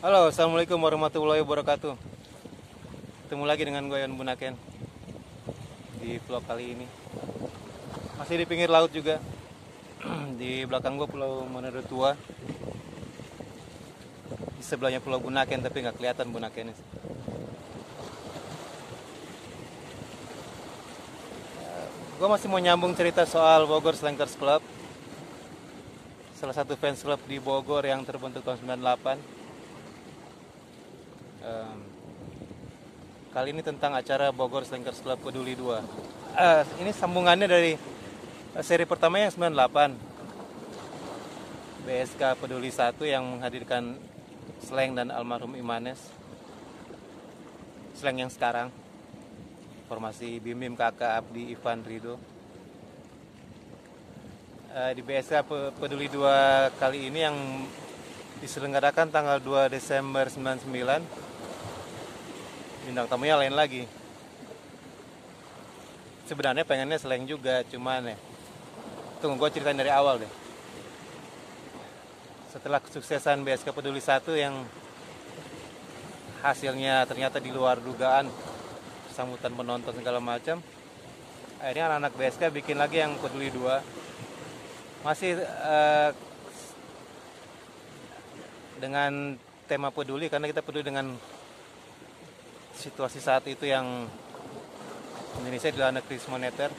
Halo, assalamualaikum warahmatullahi wabarakatuh. Ketemu lagi dengan gue Yon Bunaken di vlog kali ini. Masih di pinggir laut juga. Di belakang gue Pulau Manado Tua. Di sebelahnya Pulau Bunaken tapi nggak kelihatan Bunakennya. Gue masih mau nyambung cerita soal Bogor Slankers Club. Salah satu fans club di Bogor yang terbentuk tahun 98. Kali ini tentang acara Bogor Slankers Club Peduli 2. Ini sambungannya dari seri pertama yang 98. BSK Peduli 1 yang menghadirkan Slank dan almarhum Imanes. Slank yang sekarang. Formasi Bim Bim, Kakak, Abdi, Ivan, Rido. Di BSK Peduli 2 kali ini yang diselenggarakan tanggal 2 Desember 99. Bintang tamunya lain lagi. Sebenarnya pengennya Slank juga, cuman ya tunggu gue ceritain dari awal deh. Setelah kesuksesan BSK Peduli 1 yang hasilnya ternyata di luar dugaan, sambutan penonton segala macam, akhirnya anak-anak BSK bikin lagi yang Peduli 2. Masih dengan tema peduli, karena kita peduli dengan situasi saat itu yang Indonesia dilanda krisis moneter.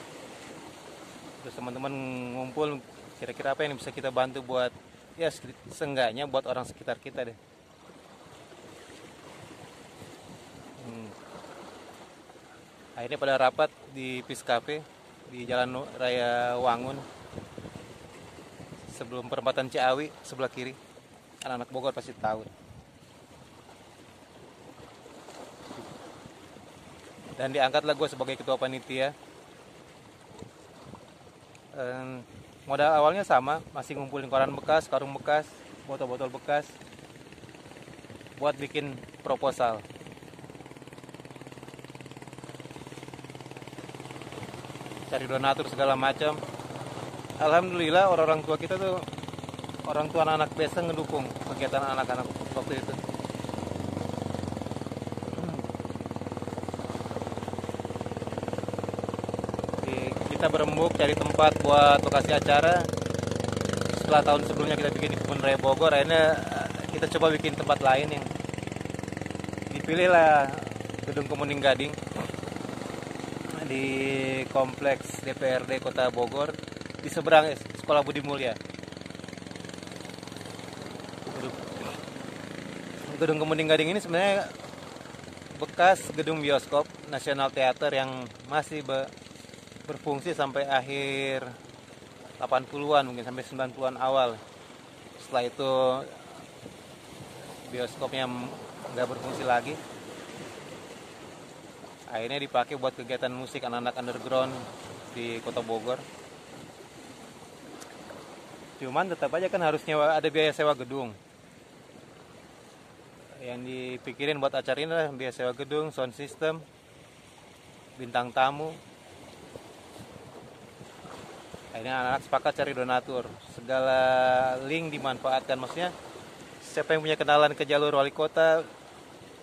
Terus teman-teman ngumpul, kira-kira apa yang bisa kita bantu buat, ya seenggaknya buat orang sekitar kita deh. Akhirnya pada rapat di Peace Cafe di Jalan Raya Wangun, sebelum perempatan Ciawi sebelah kiri. Anak-anak Bogor pasti tahu. Dan diangkatlah gue sebagai ketua panitia. Modal awalnya sama, masih ngumpulin koran bekas, karung bekas, botol-botol bekas, buat bikin proposal. Cari donatur segala macam. Alhamdulillah orang-orang tua kita tuh, orang tua anak-anak biasa ngedukung kegiatan anak-anak waktu itu. Kita berembuk cari tempat buat lokasi acara. Setelah tahun sebelumnya kita bikin di Kebun Raya Bogor, akhirnya kita coba bikin tempat lain yang dipilihlah Gedung Kemuning Gading di kompleks DPRD Kota Bogor di seberang Sekolah Budi Mulya. Gedung Kemuning Gading ini sebenarnya bekas gedung bioskop National Theater yang masih berfungsi sampai akhir 80-an, mungkin sampai 90-an awal. Setelah itu bioskopnya nggak berfungsi lagi. Akhirnya dipakai buat kegiatan musik anak-anak underground di Kota Bogor. Cuman tetap aja kan harus ada biaya sewa gedung. Yang dipikirin buat acara ini adalah biaya sewa gedung, sound system, bintang tamu. Akhirnya anak-anak sepakat cari donatur. Segala link dimanfaatkan. Maksudnya siapa yang punya kenalan ke jalur wali kota,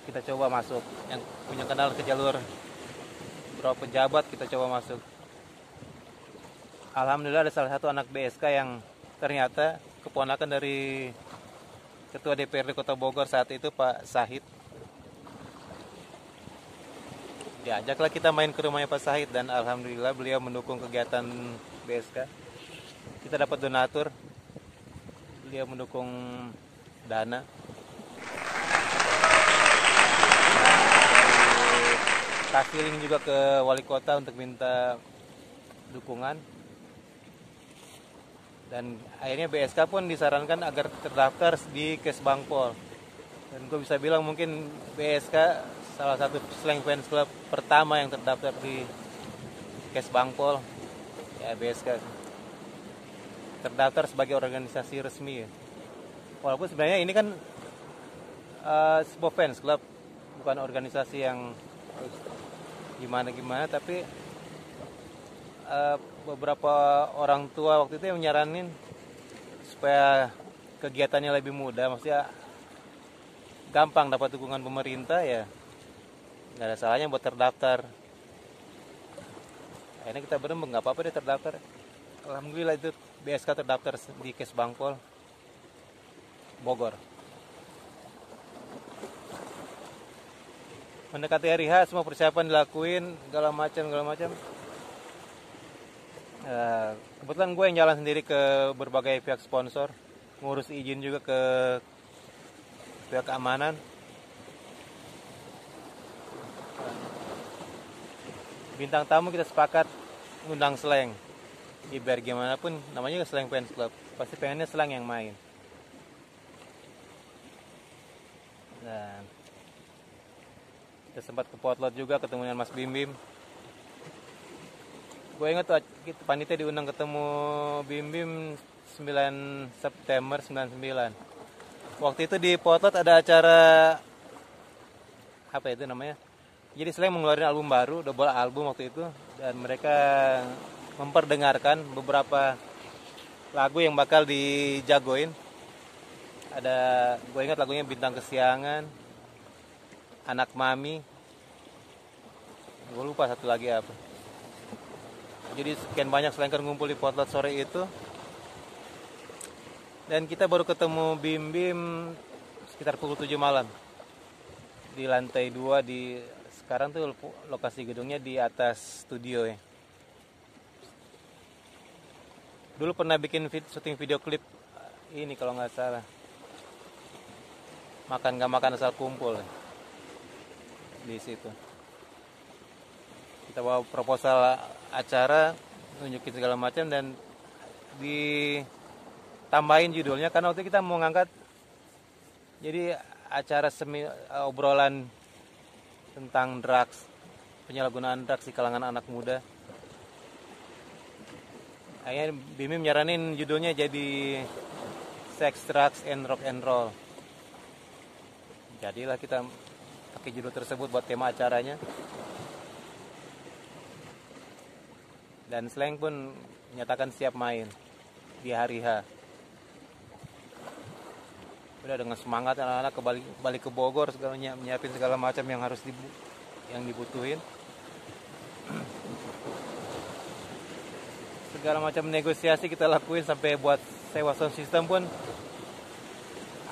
kita coba masuk. Yang punya kenalan ke jalur beberapa pejabat, kita coba masuk. Alhamdulillah ada salah satu anak BSK yang ternyata keponakan dari Ketua DPRD Kota Bogor saat itu, Pak Sahid. Diajaklah kita main ke rumahnya Pak Sahid, dan alhamdulillah beliau mendukung kegiatan BSK. Kita dapat donatur, beliau mendukung dana. Kasih link juga ke wali kota untuk minta dukungan. Dan akhirnya BSK pun disarankan agar terdaftar di Kesbangpol. Dan gue bisa bilang mungkin BSK salah satu Slank Fans Club pertama yang terdaftar di Kesbangpol. Ya, BSK terdaftar sebagai organisasi resmi ya. Walaupun sebenarnya ini kan sebuah fans club, bukan organisasi yang gimana-gimana, tapi beberapa orang tua waktu itu yang nyaranin supaya kegiatannya lebih mudah. Maksudnya gampang dapat dukungan pemerintah, ya nggak ada salahnya buat terdaftar. Akhirnya kita berembuk, nggak apa-apa deh terdaftar. Alhamdulillah itu BSK terdaftar di Kesbangpol Bogor. Mendekati hari H, semua persiapan dilakuin, segala macam. Kebetulan gue yang jalan sendiri ke berbagai pihak sponsor, ngurus izin juga ke pihak keamanan. Bintang tamu kita sepakat ngundang Slank. Biar gimana pun namanya juga Slank Fans Club, pasti pengennya Slank yang main. Dan kita sempat ke potlot juga, ketemu dengan Mas Bim Bim. Gue ingat tuh panitia diundang ketemu Bim Bim 9 September 99. Waktu itu di potlot ada acara apa itu namanya? Jadi Slank mengeluarkan album baru, double album waktu itu, dan mereka memperdengarkan beberapa lagu yang bakal dijagoin. Ada, gue ingat lagunya Bintang Kesiangan, Anak Mami, gue lupa satu lagi apa. Jadi sekian banyak Slanker ngumpul di potlot sore itu, dan kita baru ketemu Bim Bim sekitar pukul 7 malam di lantai 2 di sekarang tuh lokasi gedungnya di atas studio ya. Dulu pernah bikin syuting video klip ini kalau nggak salah, makan nggak makan asal kumpul ya. Di situ kita bawa proposal acara, nunjukin segala macam, dan ditambahin judulnya karena waktu itu kita mau ngangkat jadi acara obrolan tentang drugs, penyalahgunaan drugs di kalangan anak muda. Akhirnya Bimi nyaranin judulnya jadi Sex, Drugs, and Rock and Roll. Jadilah kita pakai judul tersebut buat tema acaranya. Dan Slank pun menyatakan siap main di hari H. Udah dengan semangat anak-anak balik ke Bogor, segalanya menyiapin segala macam yang harus yang dibutuhin. Segala macam negosiasi kita lakuin sampai buat sewa sound system pun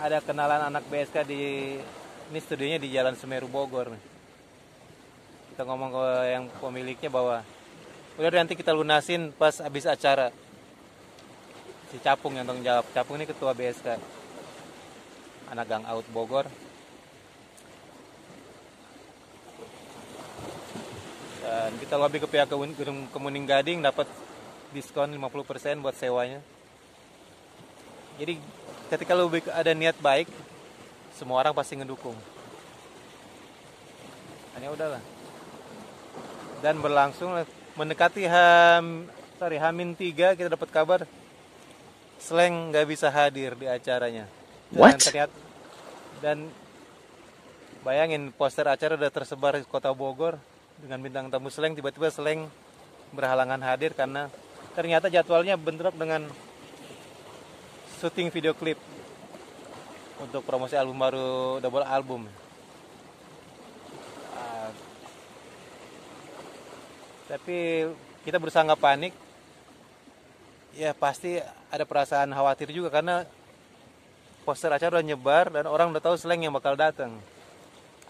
ada kenalan anak BSK ini studionya di Jalan Semeru Bogor. Kita ngomong ke yang pemiliknya bahwa udah nanti kita lunasin pas habis acara. Si Capung yang tanggung jawab. Capung ini ketua BSK. Anak Gang Out Bogor. Dan kita lobby ke pihak gedung Kemuning Gading dapat diskon 50% buat sewanya. Jadi ketika lu ada niat baik, semua orang pasti ngedukung. Hanya udahlah. Dan berlangsung mendekati H-3 kita dapat kabar Slank nggak bisa hadir di acaranya. Dan bayangin, poster acara udah tersebar di kota Bogor dengan bintang tamu Slank, tiba-tiba Slank berhalangan hadir karena ternyata jadwalnya bentrok dengan syuting video klip untuk promosi album baru, double album. Tapi kita berusaha nggak panik. Ya pasti ada perasaan khawatir juga karena poster acara udah nyebar dan orang udah tahu Slank yang bakal datang.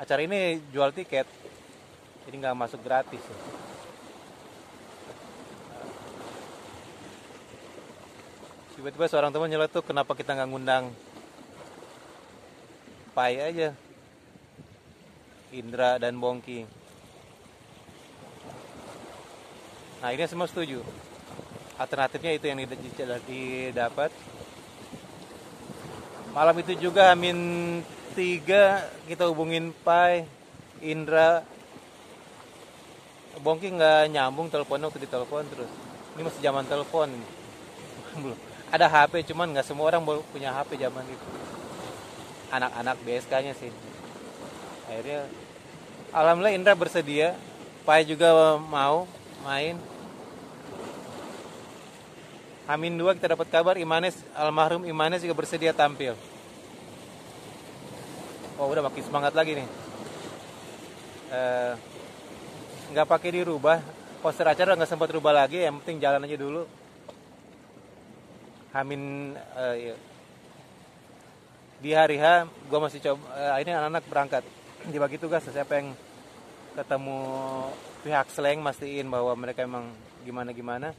Acara ini jual tiket, jadi nggak masuk gratis. Tiba-tiba seorang teman nyeletuk, kenapa kita nggak ngundang Pai aja, Indra dan Bongki. Nah ini semua setuju. Alternatifnya itu yang didapat. Malam itu juga H-3 kita hubungin Pai, Indra, Bongki nggak nyambung teleponnya waktu ditelepon terus. Ini masih zaman telepon ini. Belum. Ada HP cuman nggak semua orang punya HP zaman itu. Anak-anak BSK-nya sih. Akhirnya alhamdulillah Indra bersedia, Pai juga mau main. H-2 kita dapat kabar almarhum Imanes juga bersedia tampil. Oh udah makin semangat lagi nih. Nggak pakai dirubah, poster acara nggak sempat rubah lagi, yang penting jalan aja dulu. Iya. Di hari H gue masih coba, ini anak-anak berangkat dibagi tugas, siapa yang ketemu pihak Slang mastiin bahwa mereka emang gimana-gimana,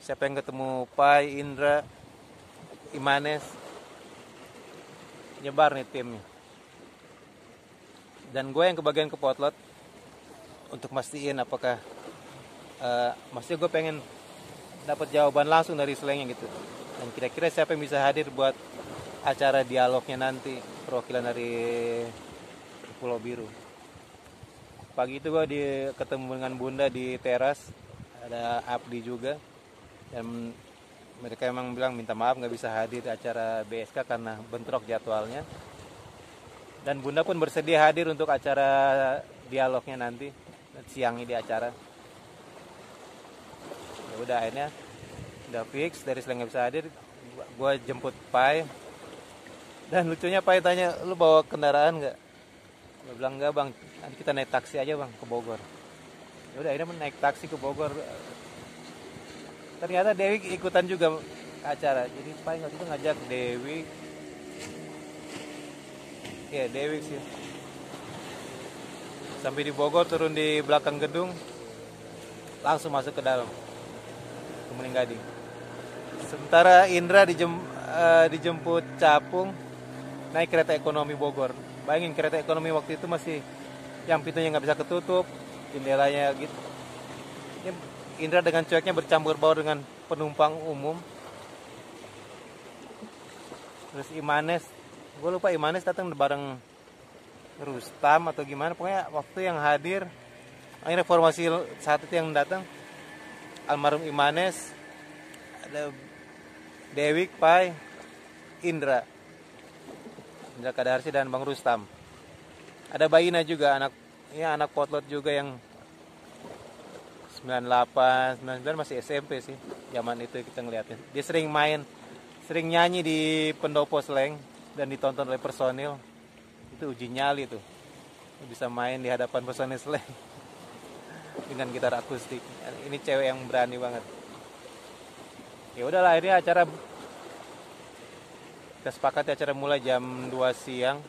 siapa yang ketemu Pai, Indra, Imanes, nyebar nih timnya. Dan gue yang kebagian ke potlot untuk mastiin apakah maksudnya gue pengen dapat jawaban langsung dari Slangnya gitu, dan kira-kira siapa yang bisa hadir buat acara dialognya nanti, perwakilan dari Pulau Biru. Pagi itu gue ketemu dengan Bunda di teras, ada Abdi juga, dan mereka emang bilang minta maaf nggak bisa hadir di acara BSK karena bentrok jadwalnya. Dan Bunda pun bersedia hadir untuk acara dialognya nanti siangnya di acara. Ya udah, akhirnya udah fix dari Slang nggak bisa hadir, gue jemput Pai. Dan lucunya Pai tanya, lu bawa kendaraan nggak? Gue bilang enggak bang, nanti kita naik taksi aja bang ke Bogor. Ya udah, akhirnya naik taksi ke Bogor. Ternyata Dewi ikutan juga acara, jadi Pai waktu itu ngajak Dewi. Ya Dewi sih. Sampai di Bogor, turun di belakang gedung, langsung masuk ke dalam Kemuning Gading. Sementara Indra dijemput Capung naik kereta ekonomi Bogor. Bayangin, kereta ekonomi waktu itu masih yang pintunya nggak bisa ketutup, jendelanya gitu. Indra dengan cueknya bercampur baur dengan penumpang umum. Terus Imanes, gue lupa Imanes datang bareng Rustam atau gimana, pokoknya waktu yang hadir akhirnya formasi saat itu yang datang almarhum Imanes, ada Dewi, Pai, Indra Kadarsi dan Bang Rustam. Ada Baina juga, anak potlot juga yang 98, 99, masih SMP sih zaman itu kita ngeliatnya. Dia sering nyanyi di pendopo Slang dan ditonton oleh personil. Itu uji nyali tuh, bisa main di hadapan personil Slang dengan gitar akustik. Ini cewek yang berani banget. Ya udahlah, akhirnya acara kita sepakati acara mulai jam 2 siang.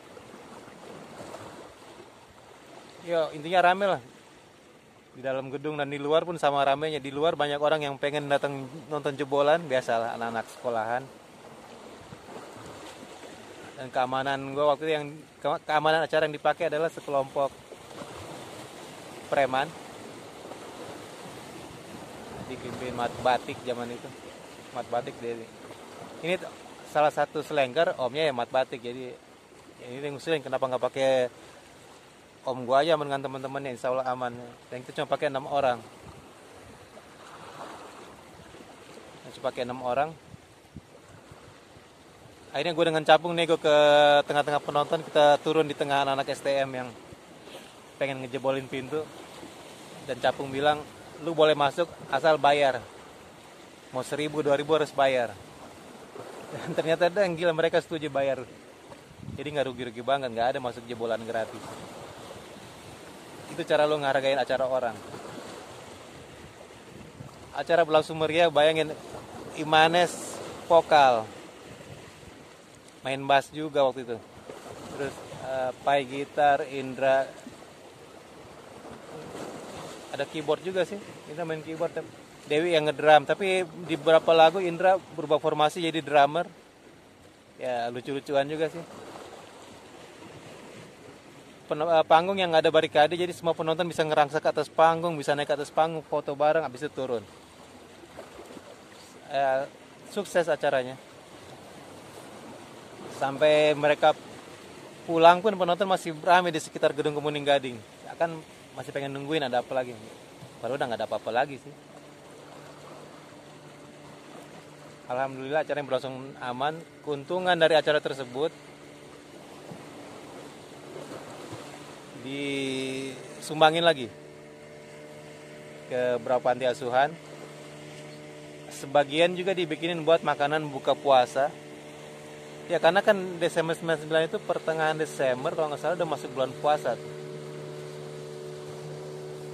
Ya intinya rame lah di dalam gedung, dan di luar pun sama ramenya. Di luar banyak orang yang pengen datang nonton jebolan, biasalah anak-anak sekolahan. Dan keamanan gue waktu itu, keamanan acara yang dipakai adalah sekelompok preman dipimpin Mat Batik zaman itu. Mat Batik dari ini salah satu Slangker, omnya ya Mat Batik. Jadi ini yang ngusulin kenapa nggak pakai om gua aja dengan teman-temannya, insya Allah aman. Dan kita cuma pakai 6 orang. Cuma pakai 6 orang. Akhirnya gue dengan Capung nego ke tengah-tengah penonton, kita turun di tengah anak-anak STM yang pengen ngejebolin pintu. Dan Capung bilang, lu boleh masuk asal bayar. Mau 1.000, 2.000 harus bayar. Dan ternyata ada yang gila, mereka setuju bayar. Jadi nggak rugi-rugi banget, nggak ada masuk jebolan gratis. Itu cara lu ngehargain acara orang. Acara berlangsung meriah, bayangin Imanes vokal, main bass juga waktu itu. Terus Pai gitar, Indra ada keyboard juga sih, Indra main keyboard. Dewi yang ngedrum, tapi di beberapa lagu Indra berubah formasi jadi drummer. Ya lucu-lucuan juga sih. Panggung yang ada barikade, jadi semua penonton bisa ngerangsek ke atas panggung, bisa naik ke atas panggung, foto bareng, habis itu turun. Sukses acaranya. Sampai mereka pulang pun penonton masih ramai di sekitar gedung Kemuning Gading. Akan masih pengen nungguin ada apa lagi. Baru udah nggak ada apa-apa lagi sih. Alhamdulillah acaranya berlangsung aman. Keuntungan dari acara tersebut disumbangin lagi ke beberapa panti asuhan. Sebagian juga dibikinin buat makanan buka puasa. Ya karena kan Desember 99 itu pertengahan Desember kalau nggak salah udah masuk bulan puasa.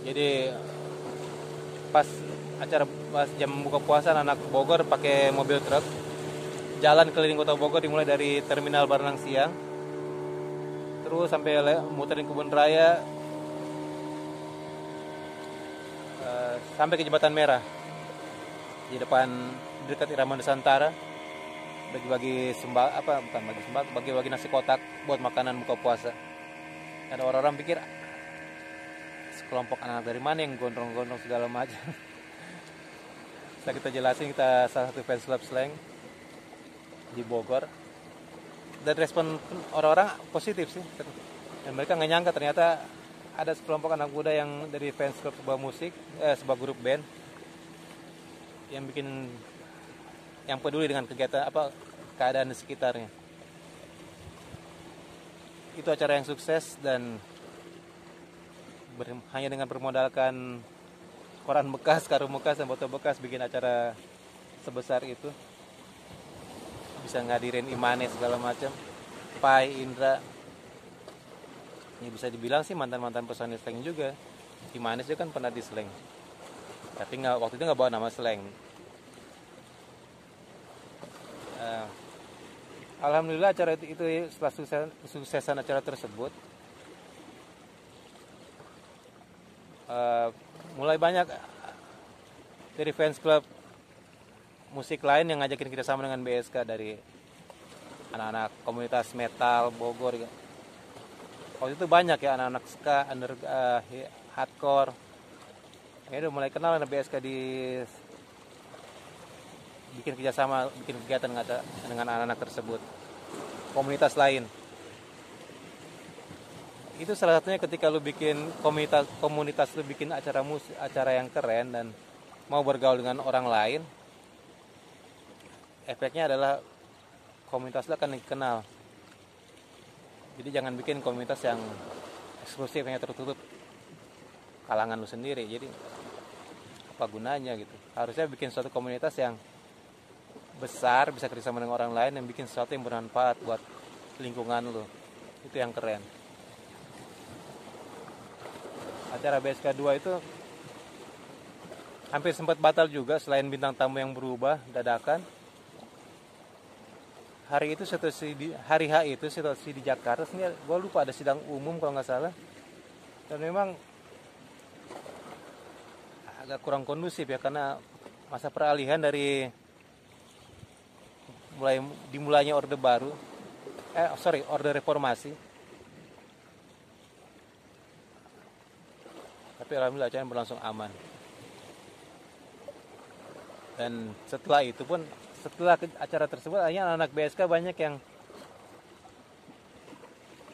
Jadi pas jam buka puasa anak Bogor pakai mobil truk jalan keliling kota Bogor, dimulai dari terminal Baranang Siang terus sampai muterin Kebun Raya sampai ke Jembatan Merah di depan dekat Irama Nusantara, bagi-bagi bagi-bagi nasi kotak buat makanan buka puasa. Ada orang-orang pikir sekelompok anak dari mana yang gondrong-gondrong segala macam. Setelah kita jelasin, kita salah satu fans club slang di Bogor, dan respon orang-orang positif sih, dan mereka nggak nyangka ternyata ada sekelompok anak muda yang dari fans club sebuah grup band yang peduli dengan kegiatan keadaan di sekitarnya. Itu acara yang sukses, dan hanya dengan bermodalkan koran bekas, karung bekas, dan botol bekas bikin acara sebesar itu. Bisa ngadirin Imanes segala macam, Pai, Indra. Ini bisa dibilang sih mantan-mantan personil slang juga. Imanes juga kan pernah di slang, tapi waktu itu nggak bawa nama slang. Alhamdulillah acara itu setelah kesuksesan acara tersebut, mulai banyak dari fans club musik lain yang ngajakin kita sama dengan BSK, dari anak-anak komunitas metal Bogor. Waktu itu banyak ya anak-anak ska, hardcore. Ya udah mulai kenal dengan BSK, bikin kerjasama, bikin kegiatan dengan anak-anak tersebut, komunitas lain. Itu salah satunya ketika lu bikin komunitas lu bikin acara yang keren dan mau bergaul dengan orang lain, efeknya adalah komunitas lu akan dikenal. Jadi jangan bikin komunitas yang eksklusif, yang tertutup kalangan lu sendiri. Jadi apa gunanya gitu? Harusnya bikin suatu komunitas yang besar, bisa kerjasama dengan orang lain, yang bikin sesuatu yang bermanfaat buat lingkungan lu. Itu yang keren. Acara BSK 2 itu hampir sempat batal juga, selain bintang tamu yang berubah dadakan. Hari H itu situasi di Jakarta, gue lupa ada sidang umum kalau nggak salah, dan memang agak kurang kondusif ya, karena masa peralihan dari dimulainya orde reformasi. Tapi alhamdulillah acara berlangsung aman. Dan setelah acara tersebut, akhirnya anak BSK banyak yang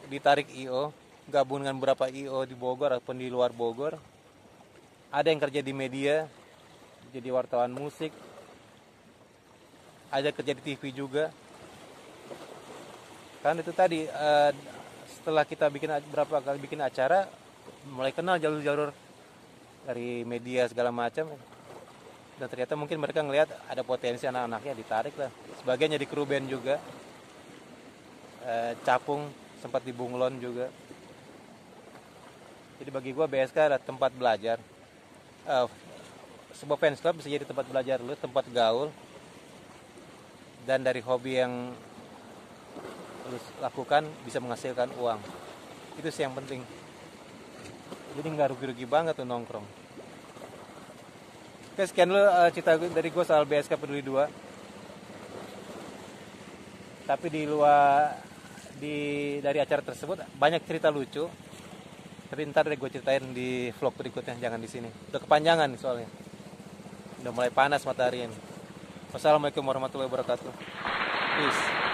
ditarik IO, gabung dengan beberapa IO di Bogor ataupun di luar Bogor. Ada yang kerja di media, jadi wartawan musik, ada kerja di TV juga. Kan itu tadi, setelah kita berapa kali bikin acara, mulai kenal jalur-jalur dari media segala macam. Dan ternyata mungkin mereka ngelihat ada potensi anak-anaknya, ditarik lah. Sebagian jadi kru band juga. Capung sempat di Bunglon juga. Jadi bagi gue BSK adalah tempat belajar. Sebuah fans club bisa jadi tempat belajar lu, tempat gaul. Dan dari hobi yang lu lakukan bisa menghasilkan uang. Itu sih yang penting. Jadi nggak rugi-rugi banget tuh nongkrong. Oke, sekian dulu cerita dari gue soal BSK Peduli 2. Tapi dari acara tersebut banyak cerita lucu. Tapi ntar deh gue ceritain di vlog berikutnya, jangan di sini. Udah kepanjangan soalnya. Udah mulai panas matahari ini. Wassalamualaikum warahmatullahi wabarakatuh. Peace.